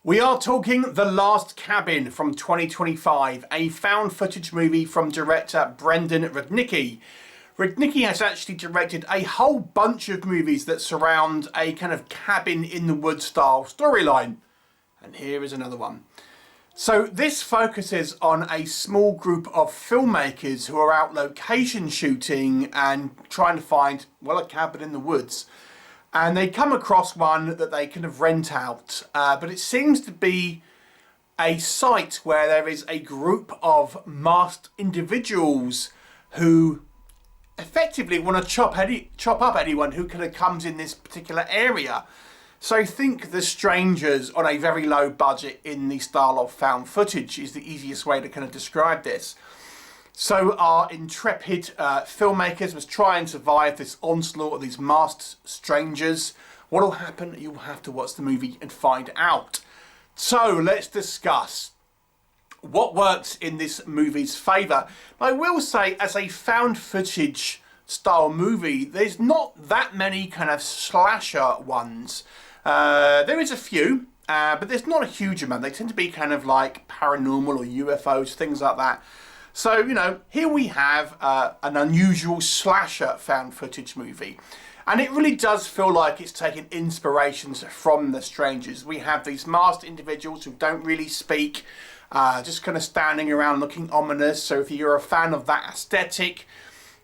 We are talking The Last Cabin from 2025, a found footage movie from director Brendan Rudnicki. Rudnicki has actually directed a whole bunch of movies that surround a kind of cabin in the woods style storyline. And here is another one. So this focuses on a small group of filmmakers who are out location shooting and trying to find, well, a cabin in the woods. And they come across one that they kind of rent out, but it seems to be a site where there is a group of masked individuals who effectively want to chop up anyone who kind of comes in this particular area. So think The Strangers on a very low budget in the style of found footage is the easiest way to kind of describe this. So our intrepid filmmakers must try and survive this onslaught of these masked strangers. What will happen? You'll have to watch the movie and find out. So let's discuss what works in this movie's favour. I will say, as a found footage style movie, there's not that many kind of slasher ones. There is a few, but there's not a huge amount. They tend to be kind of like paranormal or UFOs, things like that. So, you know, here we have an unusual slasher found footage movie. And it really does feel like it's taken inspirations from The Strangers. We have these masked individuals who don't really speak, just kind of standing around looking ominous. So if you're a fan of that aesthetic,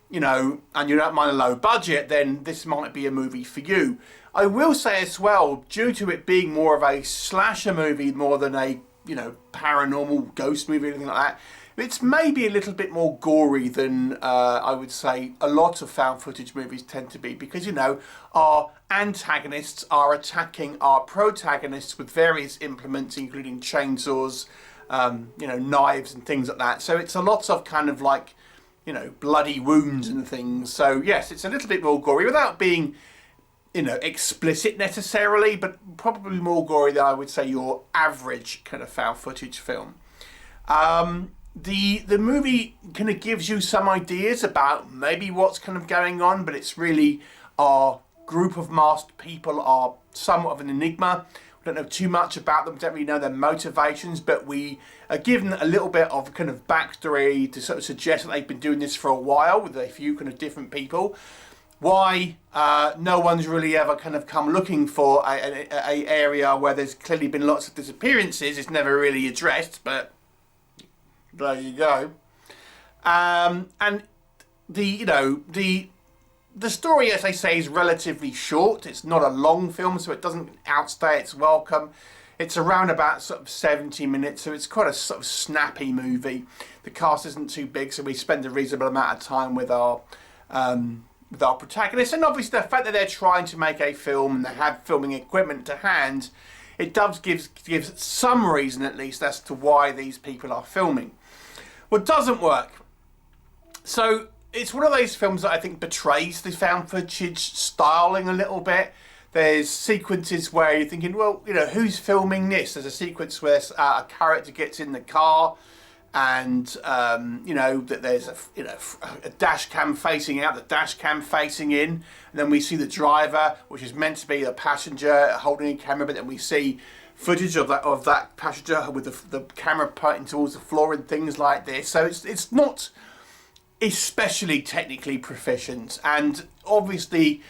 you know, and you don't mind a low budget, then this might be a movie for you. I will say as well, due to it being more of a slasher movie more than a, you know, paranormal ghost movie or anything like that, it's maybe a little bit more gory than I would say a lot of found footage movies tend to be, because, you know, our antagonists are attacking our protagonists with various implements, including chainsaws, you know, knives and things like that. So it's a lot of kind of like, you know, bloody wounds and things. So yes, it's a little bit more gory without being, you know, explicit necessarily, but probably more gory than I would say your average kind of found footage film. The movie kind of gives you some ideas about maybe what's kind of going on, but it's really our group of masked people are somewhat of an enigma. We don't know too much about them, we don't really know their motivations, but we are given a little bit of kind of backstory to sort of suggest that they've been doing this for a while with a few kind of different people. Why no one's really ever kind of come looking for a area where there's clearly been lots of disappearances is never really addressed, but there you go. And the story, as I say, is relatively short. It's not a long film, so it doesn't outstay its welcome. It's around about sort of 70 minutes, so it's quite a sort of snappy movie. The cast isn't too big, so we spend a reasonable amount of time with our protagonists. And obviously the fact that they're trying to make a film and they have filming equipment to hand, it does gives some reason at least as to why these people are filming. What doesn't work? So it's one of those films that I think betrays the found footage styling a little bit. There's sequences where you're thinking, well, you know, who's filming this? There's a sequence where a character gets in the car and, you know, that there's a dash cam facing out, the dash cam facing in. And then we see the driver, which is meant to be the passenger holding a camera, but then we see footage of that passenger with the camera pointing towards the floor and things like this. So it's not especially technically proficient, and obviously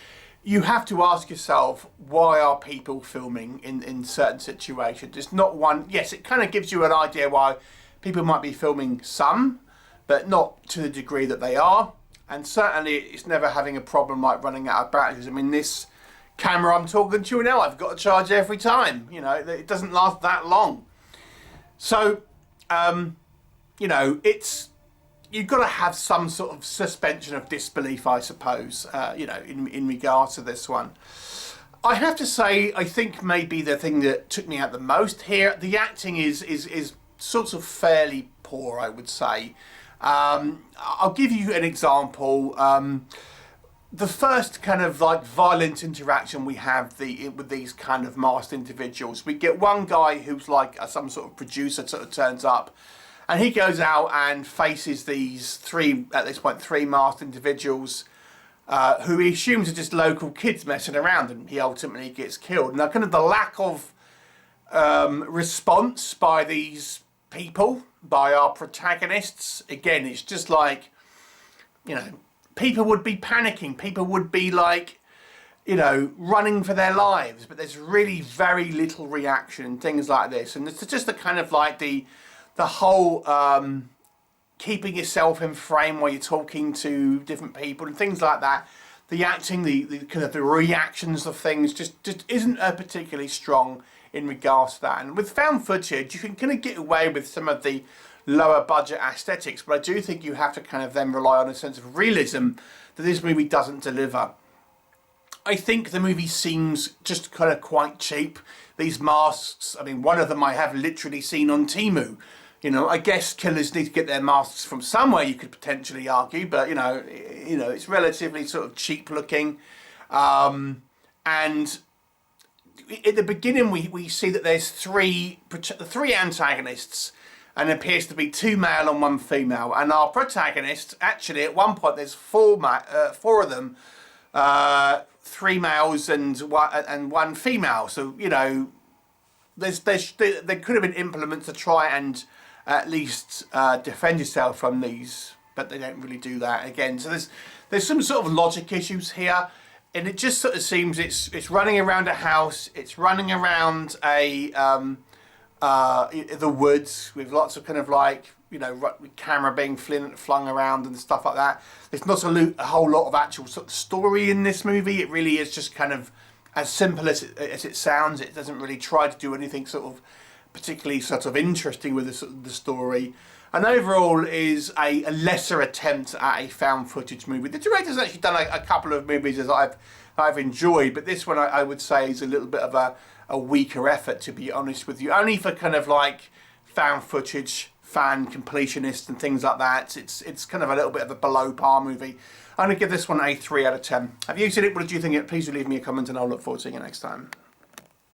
you have to ask yourself, why are people filming in certain situations? It's not one, yes, it kind of gives you an idea why people might be filming some, but not to the degree that they are, and certainly it's never having a problem like running out of batteries. I mean, this camera I'm talking to you now, I've got to charge every time, you know, it doesn't last that long. So, you know, you've got to have some sort of suspension of disbelief, I suppose, you know, in regards to this one. I have to say, I think maybe the thing that took me out the most here, the acting is sort of fairly poor, I would say. I'll give you an example. The first kind of like violent interaction we have with these kind of masked individuals, we get one guy who's like some sort of producer sort of turns up, and he goes out and faces these three masked individuals who he assumes are just local kids messing around, and he ultimately gets killed. Now, kind of the lack of response by these people, by our protagonists. Again, it's just like, you know, people would be panicking, people would be like, you know, running for their lives, but there's really very little reaction, things like this. And it's just the kind of like the whole keeping yourself in frame while you're talking to different people and things like that. The acting, the kind of the reactions of things just isn't particularly strong in regards to that. And with found footage, you can kind of get away with some of the lower budget aesthetics, but I do think you have to kind of then rely on a sense of realism that this movie doesn't deliver. I think the movie seems just kind of quite cheap. These masks, I mean, one of them I have literally seen on Temu. You know, I guess killers need to get their masks from somewhere, you could potentially argue, but you know, it's relatively sort of cheap looking. And at the beginning, we see that there's three antagonists, and there appears to be 2 male and 1 female. And our protagonists, actually, at one point, there's 4 of them, 3 males and 1 female. So you know, there could have been implements to try and at least defend yourself from these, but they don't really do that again. So there's some sort of logic issues here, and it just sort of seems it's running around a house, it's running around the woods with lots of kind of like, you know, camera being flung around and stuff like that. There's not a whole lot of actual sort of story in this movie. It really is just kind of as simple as it sounds. It doesn't really try to do anything sort of particularly sort of interesting with the story, and overall is a lesser attempt at a found footage movie. The director's actually done a couple of movies that I've enjoyed, but this one I would say is a little bit of a weaker effort, to be honest with you. Only for kind of like found footage fan completionists and things like that. It's kind of a little bit of a below par movie. I'm going to give this one a 3 out of 10. Have you seen it? What did you think of it? Please do leave me a comment and I'll look forward to seeing you next time.